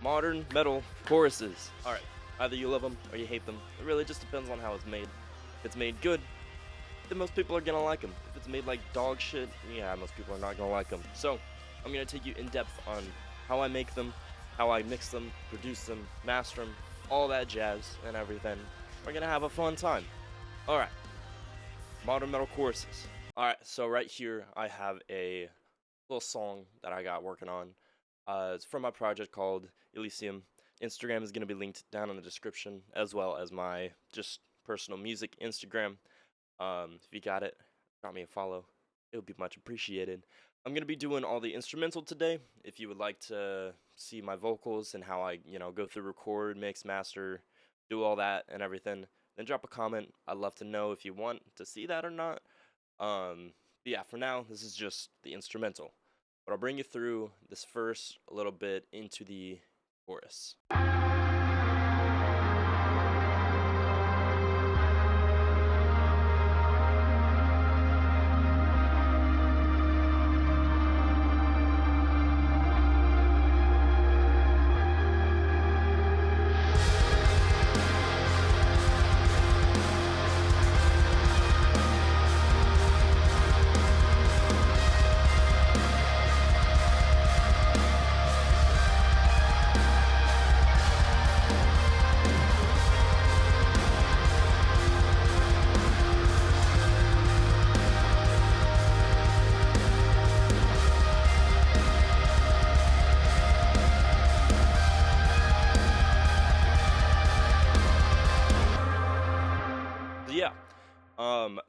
modern metal choruses. Alright, either you love them or you hate them. It really just depends on how it's made. If it's made good, then most people are gonna like them. If it's made like dog shit, yeah, most people are not gonna like them. So, I'm gonna take you in depth on how I make them, how I mix them, produce them, master them, all that jazz and everything. We're gonna have a fun time. Alright, modern metal choruses. Alright, so right here I have a little song that I got working on. It's from my project called Elysium. Instagram is going to be linked down in the description, as well as my just personal music Instagram. If you got it, drop me a follow. It would be much appreciated. I'm going to be doing all the instrumental today. If you would like to see my vocals and how I, go through record, mix, master, do all that and everything, then drop a comment. I'd love to know if you want to see that or not. But yeah, for now, this is just the instrumental. But I'll bring you through this first a little bit into the chorus.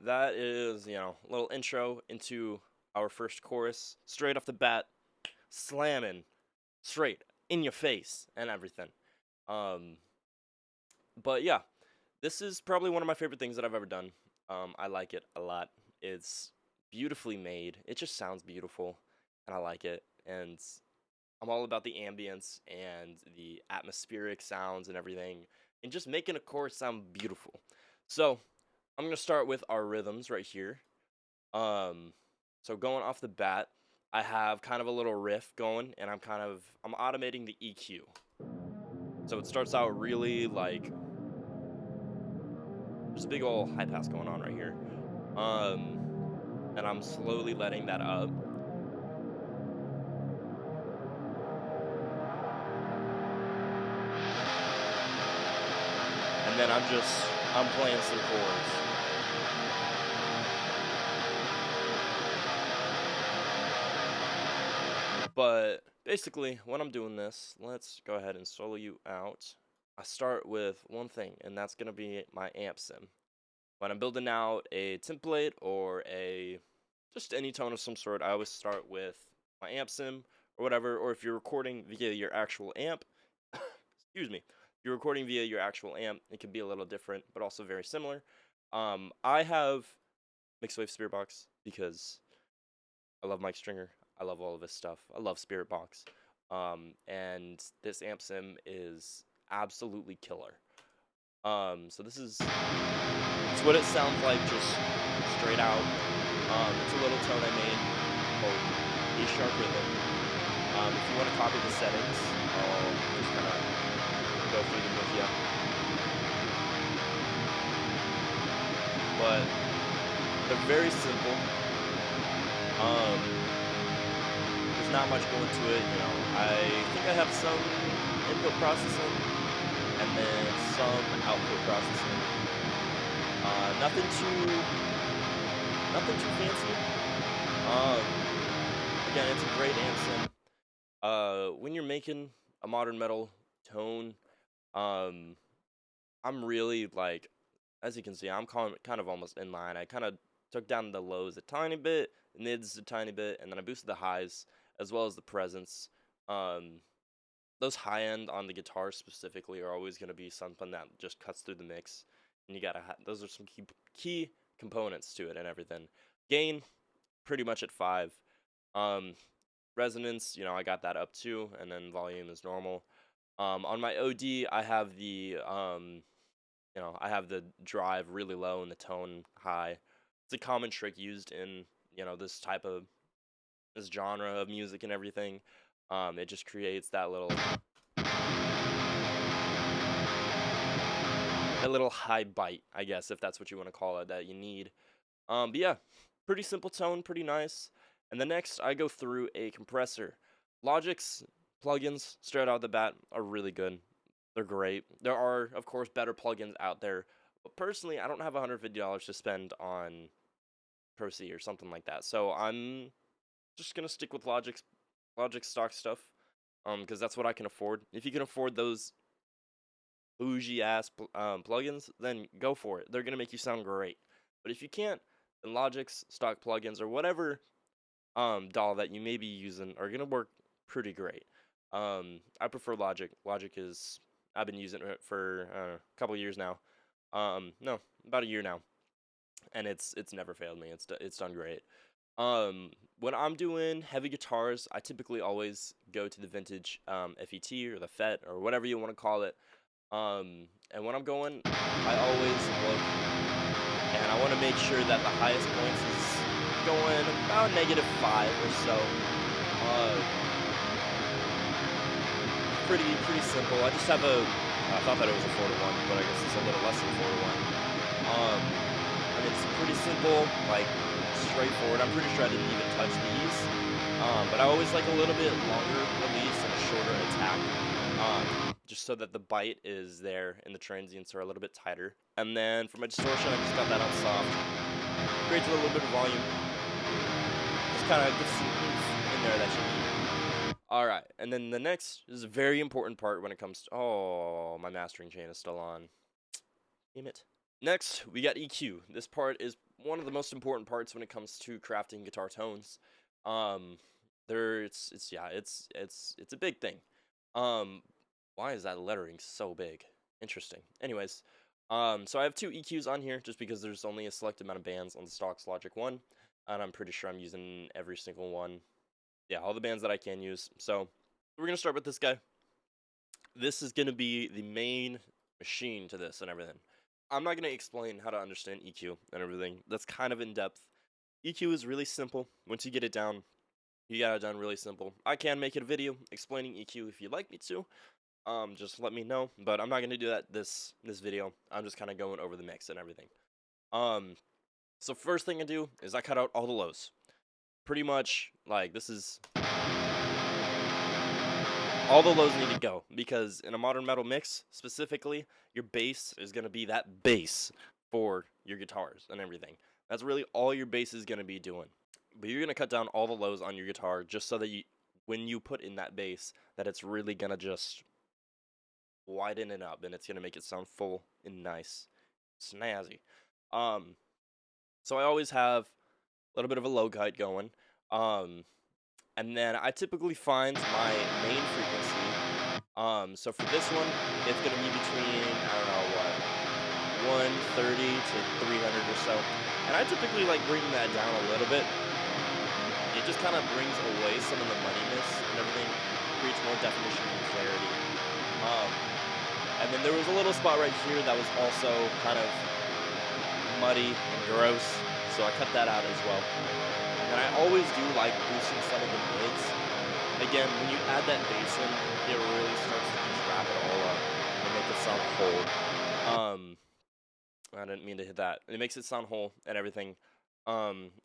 That is, a little intro into our first chorus. Straight off the bat, slamming, straight in your face and everything. But yeah, this is probably one of my favorite things that I've ever done. I like it a lot. It's beautifully made. It just sounds beautiful, and I like it. And I'm all about the ambience and the atmospheric sounds and everything, and just making a chorus sound beautiful. So, I'm going to start with our rhythms right here. So going off the bat, I have kind of a little riff going, and I'm automating the EQ. So it starts out really like, there's a big old high pass going on right here. And I'm slowly letting that up. And then I'm playing some chords. But basically, when I'm doing this, let's go ahead and solo you out. I start with one thing, and that's going to be my amp sim. When I'm building out a template or just any tone of some sort, I always start with my amp sim or whatever. Or if you're recording via your actual amp, excuse me, if you're recording via your actual amp, it can be a little different, but also very similar. I have Mixed Wave Spirit Box because I love Mike Stringer. I love all of his stuff. I love Spirit Box. And this amp sim is absolutely killer. So it's what it sounds like just straight out. It's a little tone I made called A sharp rhythm. If you want to copy the settings, I'll just kind of go through them with you. But they're very simple. There's not much going to it, I think I have some input processing and then some output processing. Nothing too fancy. Again, it's a great amp sim. When you're making a modern metal tone, I'm really like, as you can see, I'm kind of almost in line. I kind of took down the lows a tiny bit, mids a tiny bit, and then I boosted the highs as well as the presence. Those high end on the guitar specifically are always going to be something that just cuts through the mix, and you gotta those are some key components to it and everything. Gain, pretty much at 5. Resonance, I got that up too, and then volume is normal. On my OD, I have the drive really low and the tone high. It's a common trick used in this genre of music and everything. It just creates that little that little high bite, I guess, if that's what you want to call it, that you need. But yeah, pretty simple tone, pretty nice. And the next, I go through a compressor. Logic's plugins, straight out the bat, are really good. They're great. There are, of course, better plugins out there. But personally, I don't have $150 to spend on Pro C or something like that. So I'm just gonna stick with Logic stock stuff, because that's what I can afford. If you can afford those bougie ass plugins, then go for it. They're gonna make you sound great. But if you can't, then Logic's stock plugins or whatever DAW that you may be using are gonna work pretty great. I prefer Logic. Logic is I've been using it for a couple years now. No, about a year now, and it's never failed me. It's done great. When I'm doing heavy guitars, I typically always go to the vintage FET or the FET or whatever you want to call it. And when I'm going, I always look and I want to make sure that the highest points is going about -5 or so. Uh, pretty simple. I just have I thought that it was a 4-to-1, but I guess it's a little less than 4-to-1. And it's pretty simple, like straightforward. I'm pretty sure I didn't even touch these. But I always like a little bit longer release and a shorter attack. Just so that the bite is there and the transients are a little bit tighter. And then for my distortion, I just got that on soft. Creates a little bit of volume. Just kind of gets some oomph in there that you need. Alright, and then the next is a very important part when it comes to... Oh, my mastering chain is still on. Damn it. Next, we got EQ. This part is one of the most important parts when it comes to crafting guitar tones. It's a big thing. Why is that lettering so big? Interesting. Anyways, so I have 2 EQs on here just because there's only a select amount of bands on the stocks Logic 1, and I'm pretty sure I'm using every single one. Yeah, all the bands that I can use. So we're gonna start with this guy. This is gonna be the main machine to this and everything. I'm not gonna explain how to understand EQ and everything. That's kind of in depth. EQ is really simple. Once you get it down, you got it done really simple. I can make a video explaining EQ if you'd like me to. Just let me know, but I'm not gonna do that this video. I'm just kind of going over the mix and everything. So first thing I do is I cut out all the lows. Pretty much, like, this is... All the lows need to go, because in a modern metal mix, specifically, your bass is gonna be that bass for your guitars and everything. That's really all your bass is gonna be doing. But you're gonna cut down all the lows on your guitar, just so that when you put in that bass, that it's really gonna just widen it up, and it's gonna make it sound full and nice, snazzy. So I always have a little bit of a low cut going, and then I typically find my main frequency. So for this one, it's gonna be between, I don't know what, 130 to 300 or so, and I typically like bringing that down a little bit. It just kind of brings away some of the muddiness and everything, creates more definition and clarity. And then there was a little spot right here that was also kind of muddy and gross, so I cut that out as well. And I always do like boosting some of the mids. Again, when you add that bass in, it really starts to just wrap it all up and make it sound whole. I didn't mean to hit that. It makes it sound whole and everything.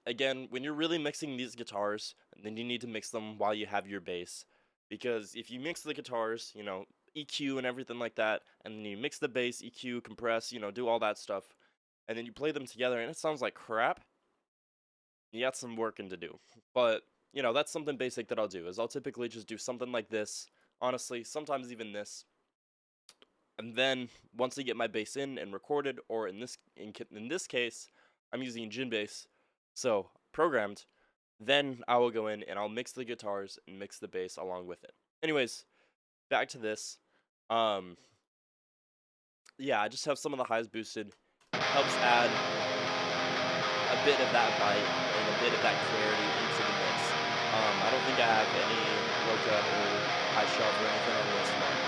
Again, when you're really mixing these guitars, then you need to mix them while you have your bass. Because if you mix the guitars, you know, EQ and everything like that, and then you mix the bass, EQ, compress, you know, do all that stuff, and then you play them together and it sounds like crap, you got some working to do. But, you know, that's something basic that I'll do, is I'll typically just do something like this, honestly, sometimes even this, and then once I get my bass in and recorded, or in this case, I'm using Gin bass, so programmed, then I will go in and I'll mix the guitars and mix the bass along with it. Anyways, back to this. Yeah, I just have some of the highs boosted. Helps add a bit of that bite and a bit of that clarity into the mix. I don't think I have any low cut or high sharp or anything on this one.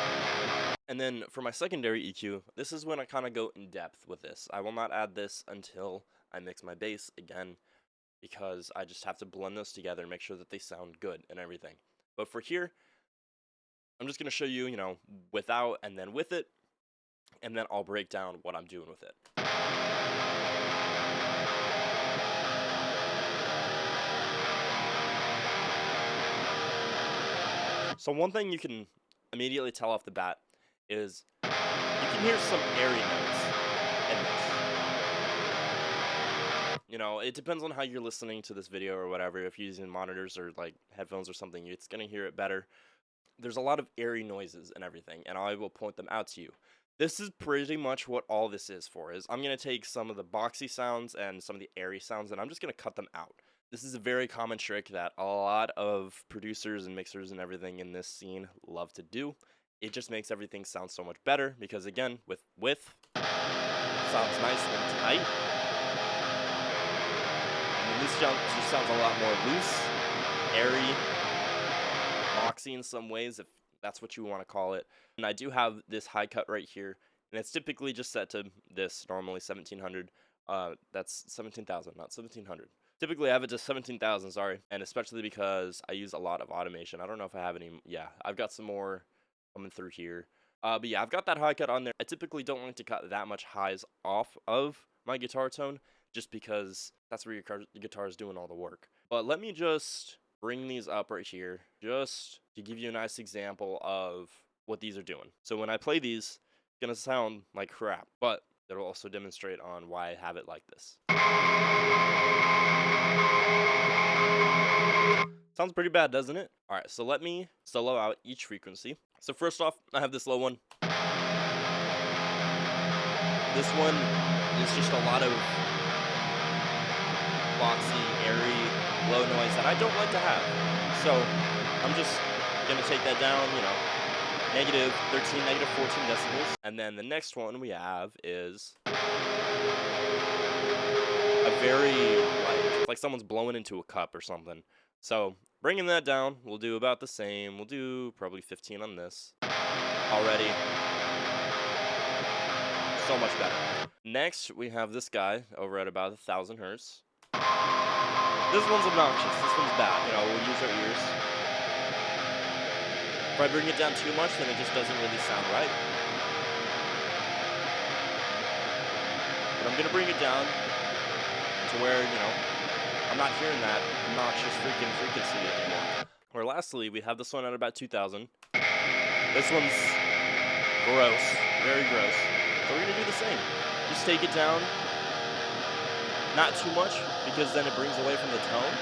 And then for my secondary EQ, this is when I kind of go in depth with this. I will not add this until I mix my bass again, because I just have to blend those together and make sure that they sound good and everything. But for here, I'm just going to show you, you know, without and then with it. and then I'll break down what I'm doing with it. So one thing you can immediately tell off the bat is you can hear some airy notes in this. You know, it depends on how you're listening to this video or whatever. If you're using monitors or like headphones or something, it's going to hear it better. There's a lot of airy noises and everything, and I will point them out to you. This is pretty much what all this is for, is I'm going to take some of the boxy sounds and some of the airy sounds, and I'm just going to cut them out. This is a very common trick that a lot of producers and mixers and everything in this scene love to do. It just makes everything sound so much better, because again, with width, sounds nice and tight. And this just sounds a lot more loose, airy, boxy in some ways, if that's what you want to call it. And I do have this high cut right here, and it's typically just set to this, normally 1700. That's 17,000, not 1700. Typically I have it to 17,000, sorry, and especially because I use a lot of automation. I don't know if I have any, yeah, I've got some more coming through here. But yeah, I've got that high cut on there. I typically don't like to cut that much highs off of my guitar tone, just because that's where your guitar is doing all the work. But let me just bring these up right here, just to give you a nice example of what these are doing. So when I play these, it's gonna sound like crap, but it'll also demonstrate on why I have it like this. Sounds pretty bad, doesn't it? All right, so let me solo out each frequency. So first off, I have this low one. This one is just a lot of boxy, airy, low noise that I don't like to have. So I'm just gonna take that down, you know, negative 13, negative 14 decibels. And then the next one we have is a very, like someone's blowing into a cup or something. So bringing that down, we'll do about the same. We'll do probably 15 on this already. So much better. Next, we have this guy over at about 1,000 hertz. This one's obnoxious. This one's bad. You know, we'll use our ears. If I bring it down too much, then it just doesn't really sound right. But I'm gonna bring it down to where, you know, I'm not hearing that obnoxious freaking frequency anymore. Or lastly, we have this one at about 2,000. This one's gross, very gross. So we're gonna do the same. Just take it down, not too much, because then it brings away from the tone.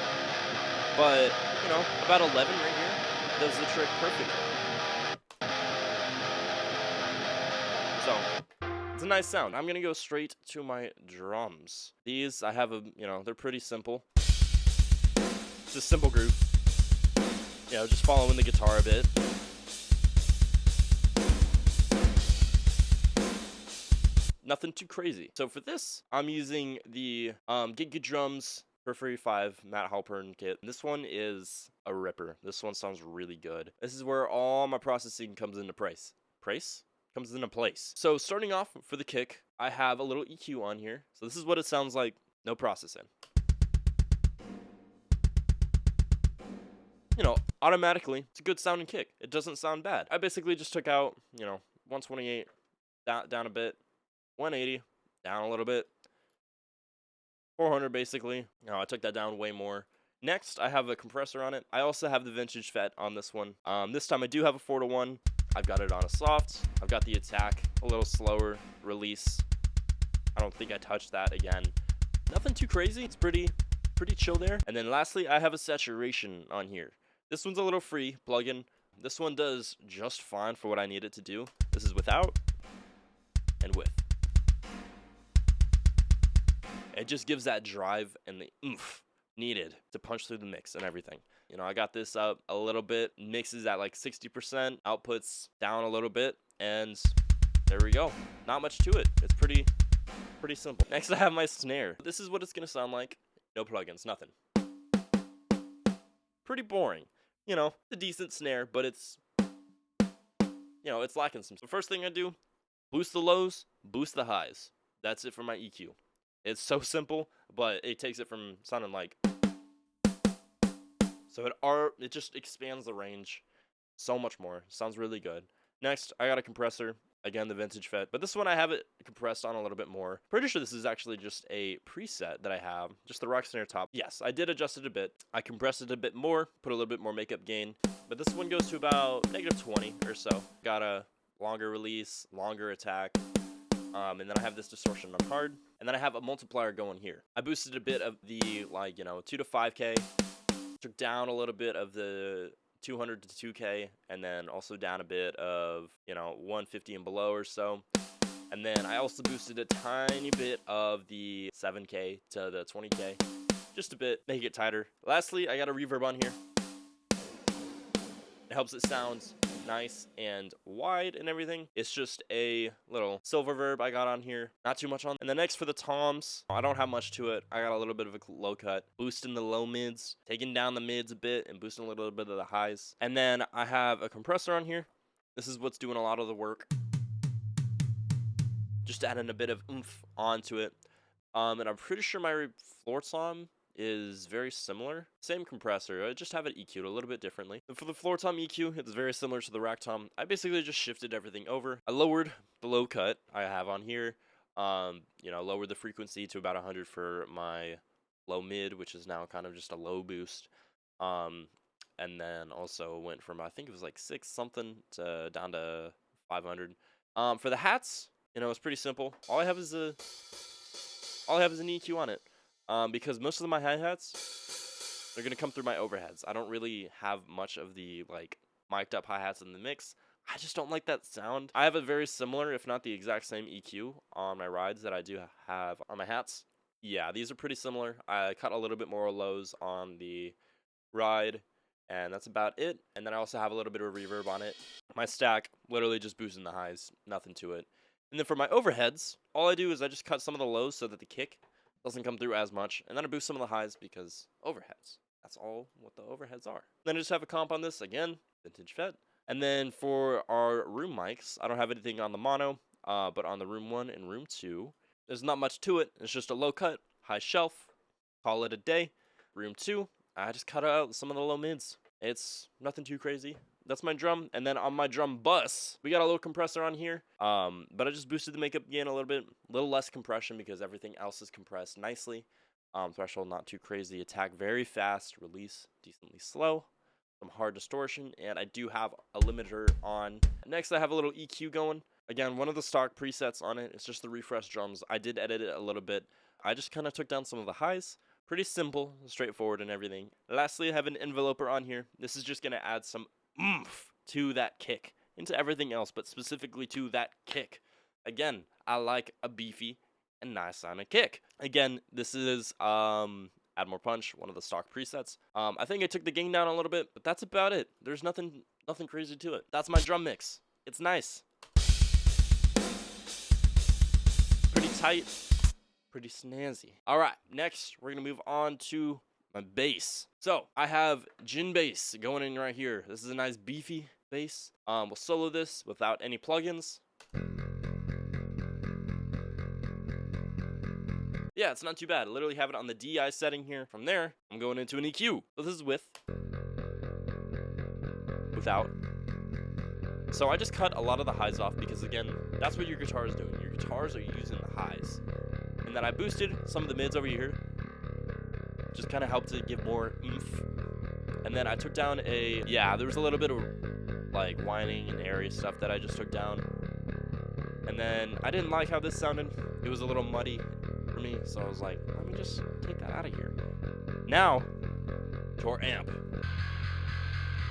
But, you know, about 11 right here does the trick perfectly. So, it's a nice sound. I'm gonna go straight to my drums. These, I have you know, they're pretty simple. It's a simple groove. You know, just following the guitar a bit. Nothing too crazy. So for this, I'm using the Gig Drums Periphery 5 Matt Halpern kit. This one is a ripper. This one sounds really good. This is where all my processing comes into place. Comes into place. So starting off for the kick, I have a little EQ on here. So this is what it sounds like, no processing. You know, automatically, it's a good sounding kick. It doesn't sound bad. I basically just took out, you know, 128, down a bit, 180, down a little bit, 400 basically. No, I took that down way more. Next, I have a compressor on it. I also have the vintage FET on this one. This time I do have a 4-to-1. I've got it on a soft. I've got the attack, a little slower release. I don't think I touched that again. Nothing too crazy. It's pretty chill there. And then lastly, I have a saturation on here. This one's a little free plugin. This one does just fine for what I need it to do. This is without and with. It just gives that drive and the oomph needed to punch through the mix and everything. You know, I got this up a little bit, mixes at like 60%, outputs down a little bit, and there we go. Not much to it. It's pretty simple. Next, I have my snare. This is what it's gonna sound like. No plugins, nothing. Pretty boring. You know, a decent snare, but it's, you know, it's lacking some. The first thing I do, boost the lows, boost the highs. That's it for my EQ. It's so simple, but it takes it from sounding like, so it just expands the range so much more. Sounds really good. Next, I got a compressor. Again, the vintage FET. But this one I have it compressed on a little bit more. Pretty sure this is actually just a preset that I have. Just the rock snare top. Yes, I did adjust it a bit. I compressed it a bit more, put a little bit more makeup gain. But this one goes to about -20 or so. Got a longer release, longer attack. And then I have this distortion on hard. And then I have a multiplier going here. I boosted a bit of the, like, 2 to 5K. Took down a little bit of the 200 to 2K, and then also down a bit of 150 and below or so. And then I also boosted a tiny bit of the 7K to the 20K, just a bit, make it tighter. Lastly, I got a reverb on here. It helps it sound nice and wide and everything. It's just a little silver verb I got on here, not too much on. And the next for the toms, I don't have much to it. I got a little bit of a low cut, boosting the low mids, taking down the mids a bit, and boosting a little bit of the highs. And then I have a compressor on here. This is what's doing a lot of the work, just adding a bit of oomph onto it. And I'm pretty sure my floor tom is very similar. Same compressor, I just have it EQ'd a little bit differently. And for the floor tom EQ, it's very similar to the rack tom. I basically just shifted everything over. I lowered the low cut I have on here. Lowered the frequency to about 100 for my low mid, which is now kind of just a low boost. And then also went from, I think it was like 6 something to down to 500. For the hats, it's pretty simple. All I have is an EQ on it. Because most of my hi-hats, they're going to come through my overheads. I don't really have much of the, mic'd up hi-hats in the mix. I just don't like that sound. I have a very similar, if not the exact same EQ on my rides that I do have on my hats. Yeah, these are pretty similar. I cut a little bit more lows on the ride, and that's about it. And then I also have a little bit of reverb on it. My stack, literally just boosting the highs, nothing to it. And then for my overheads, all I do is I just cut some of the lows so that the kick doesn't come through as much, and then I boost some of the highs because overheads. That's all what the overheads are. Then I just have a comp on this, again, vintage FET. And then for our room mics, I don't have anything on the mono, but on the room 1 and room 2, there's not much to it. It's just a low cut, high shelf, call it a day. Room 2, I just cut out some of the low mids. It's nothing too crazy. That's my drum. And then on my drum bus, we got a little compressor on here. But I just boosted the makeup gain a little bit. A little less compression because everything else is compressed nicely. Threshold not too crazy. Attack very fast. Release decently slow. Some hard distortion. And I do have a limiter on. Next, I have a little EQ going. Again, one of the stock presets on it. It's just the refresh drums. I did edit it a little bit. I just kind of took down some of the highs. Pretty simple, straightforward and everything. Lastly, I have an enveloper on here. This is just going to add some oomph to that kick, into everything else, but specifically to that kick. Again, I like a beefy and nice sounding kick. Again, this is Add More Punch, one of the stock presets. I think I took the gain down a little bit, but that's about it. There's nothing crazy to it. That's my drum mix. It's nice. Pretty tight, pretty snazzy. All right, next we're gonna move on to my bass. So I have Jin bass going in right here. This is a nice beefy bass. We'll solo this without any plugins. Yeah, it's not too bad. I literally have it on the DI setting here. From there, I'm going into an EQ. So this is without. So I just cut a lot of the highs off because, again, that's what your guitar is doing. Your guitars are using the highs. And then I boosted some of the mids over here. Just kind of helped to give more oomph. And then I took down there was a little bit of whining and airy stuff that I just took down. And then I didn't like how this sounded. It was a little muddy for me, so I was like, let me just take that out of here. Now, to our amp.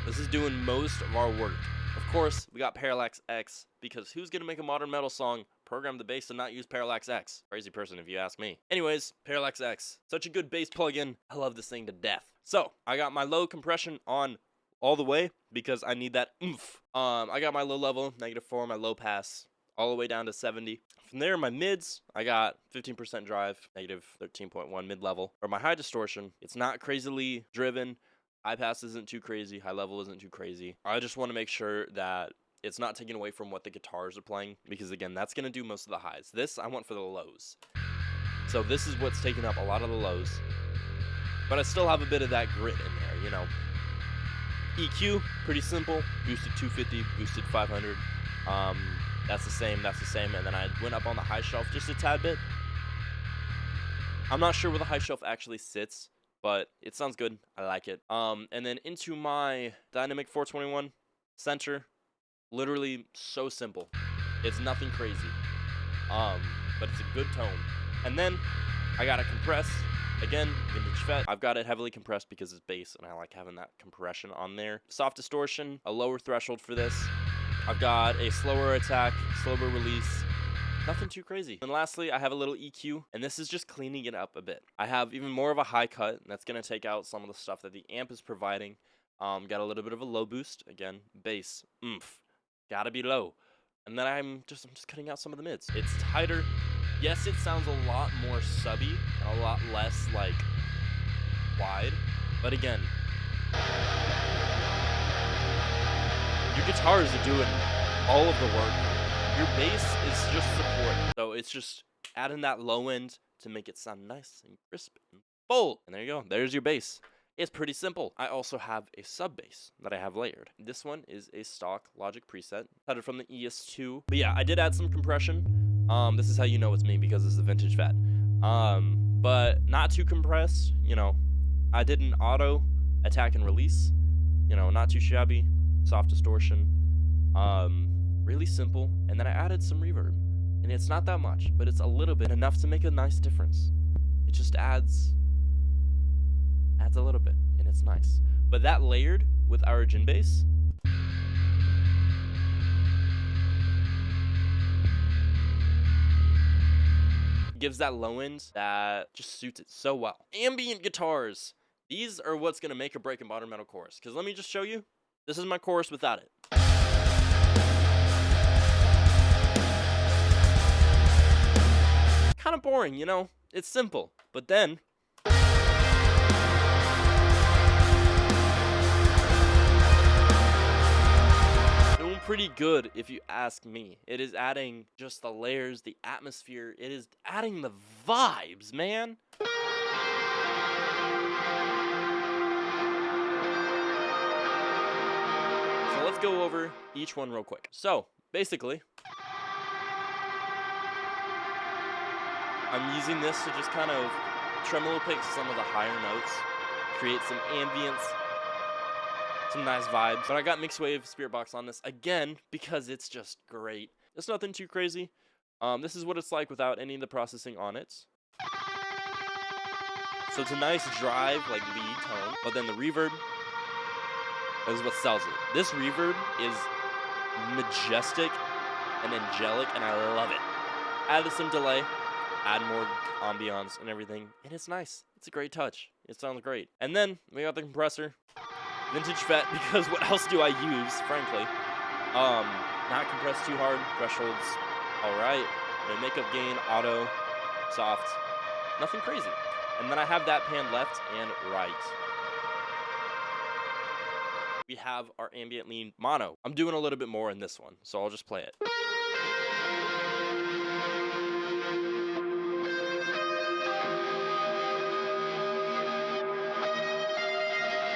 This is doing most of our work. Of course, we got Parallax X, because who's gonna make a modern metal song, program the bass, and not use Parallax X? Crazy person if you ask me. Anyways, Parallax X, such a good bass plugin. I love this thing to death. So, I got my low compression on all the way, because I need that oomph. I got my low level, -4, my low pass, all the way down to 70. From there, my mids, I got 15% drive, -13.1 mid-level. For my high distortion, it's not crazily driven. High pass isn't too crazy, high level isn't too crazy. I just want to make sure that it's not taken away from what the guitars are playing, because again, that's going to do most of the highs. This, I want for the lows. So this is what's taking up a lot of the lows. But I still have a bit of that grit in there, you know. EQ, pretty simple. Boosted 250, boosted 500. That's the same, and then I went up on the high shelf just a tad bit. I'm not sure where the high shelf actually sits, but it sounds good. I like it. And then into my Dynamic 421 center, literally so simple. It's nothing crazy, but it's a good tone. And then I got to compress. Again, vintage fet. I've got it heavily compressed because it's bass, and I like having that compression on there. Soft distortion, a lower threshold for this. I've got a slower attack, slower release. Nothing too crazy. And lastly, I have a little EQ, and this is just cleaning it up a bit. I have even more of a high cut, and that's going to take out some of the stuff that the amp is providing. Got a little bit of a low boost. Again, bass, oomph. Gotta be low. And then I'm just cutting out some of the mids. It's tighter. Yes, it sounds a lot more subby and a lot less, like, wide. But again, your guitars are doing all of the work. Your bass is just support. So it's just adding that low end to make it sound nice and crisp and full. And there you go. There's your bass. It's pretty simple. I also have a sub bass that I have layered. This one is a stock Logic preset, cut it from the ES2. But yeah, I did add some compression. This is how you know it's me, because it's a vintage fet. But not too compressed, you know. I did an auto attack and release, you know, not too shabby. Soft distortion, really simple. And then I added some reverb, and it's not that much, but it's a little bit, enough to make a nice difference. It just adds a little bit, and it's nice. But that layered with our gin bass, gives that low end that just suits it so well. Ambient guitars. These are what's gonna make or break a modern metal chorus. Because let me just show you. This is my chorus without it. Kind of boring, you know? It's simple. But then doing pretty good, if you ask me. It is adding just the layers, the atmosphere. It is adding the vibes, man. So let's go over each one real quick. So basically, I'm using this to just kind of tremolo pick some of the higher notes, create some ambience, some nice vibes. But I got Mixed Wave Spirit Box on this again because it's just great. It's nothing too crazy. This is what it's like without any of the processing on it. So it's a nice drive, like lead tone, but then the reverb is what sells it. This reverb is majestic and angelic, and I love it. Added some delay, add more ambiance and everything, and it's nice. It's a great touch. It sounds great. And then we got the compressor. Vintage fet, because what else do I use, frankly? Not compressed too hard, thresholds, alright. Makeup gain, auto, soft, nothing crazy. And then I have that pan left and right. We have our ambient lean mono. I'm doing a little bit more in this one, so I'll just play it.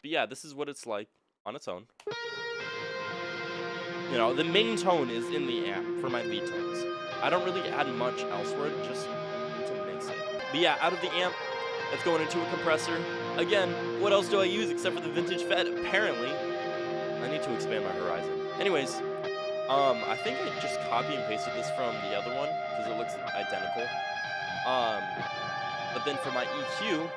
But yeah, this is what it's like on its own. You know, the main tone is in the amp for my lead tones. I don't really add much elsewhere, just to mix it. But yeah, out of the amp, it's going into a compressor. Again, what else do I use except for the vintage fet? Apparently, I need to expand my horizon. Anyways, I think I just copy and pasted this from the other one because it looks identical. But then for my EQ,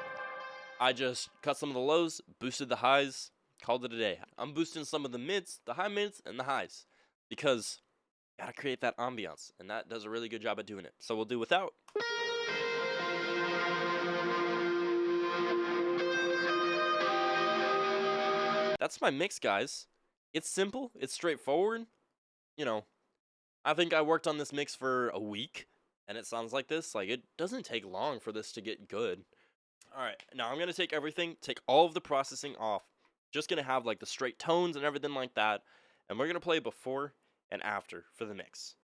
I just cut some of the lows, boosted the highs, called it a day. I'm boosting some of the mids, the high mids, and the highs because I gotta create that ambiance, and that does a really good job at doing it. So we'll do without. That's my mix, guys. It's simple, it's straightforward. You know, I think I worked on this mix for a week, and it sounds like this. Like, it doesn't take long for this to get good. Alright, now I'm going to take everything, take all of the processing off. Just going to have, like, the straight tones and everything like that. And we're going to play before and after for the mix.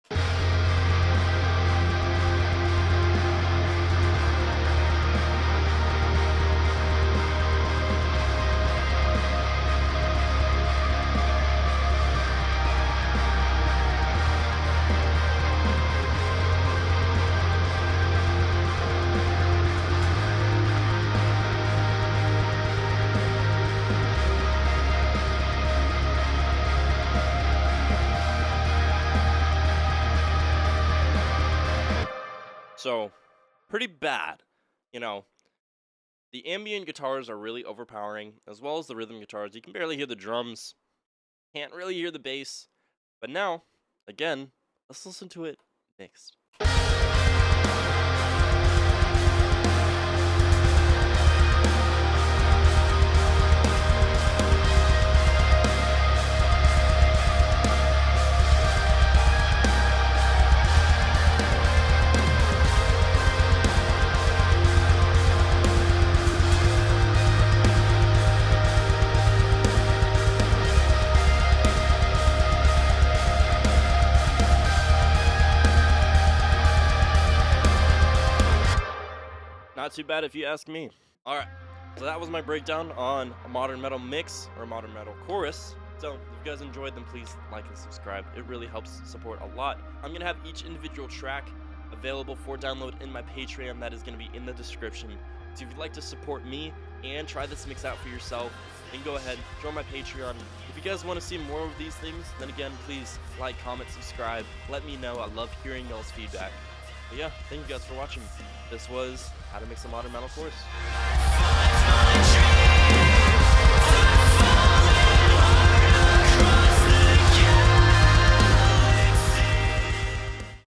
So, pretty bad. You know, the ambient guitars are really overpowering, as well as the rhythm guitars. You can barely hear the drums, can't really hear the bass. But now, again, let's listen to it mixed. Not too bad if you ask me. Alright, so that was my breakdown on a modern metal mix or a modern metal chorus. So if you guys enjoyed, then please like and subscribe. It really helps support a lot. I'm going to have each individual track available for download in my Patreon. That is going to be in the description. So if you'd like to support me and try this mix out for yourself, then go ahead, join my Patreon. If you guys want to see more of these things, then again, please like, comment, subscribe. Let me know. I love hearing y'all's feedback. But yeah, thank you guys for watching. This was How to Mix a Modern Metal Chorus.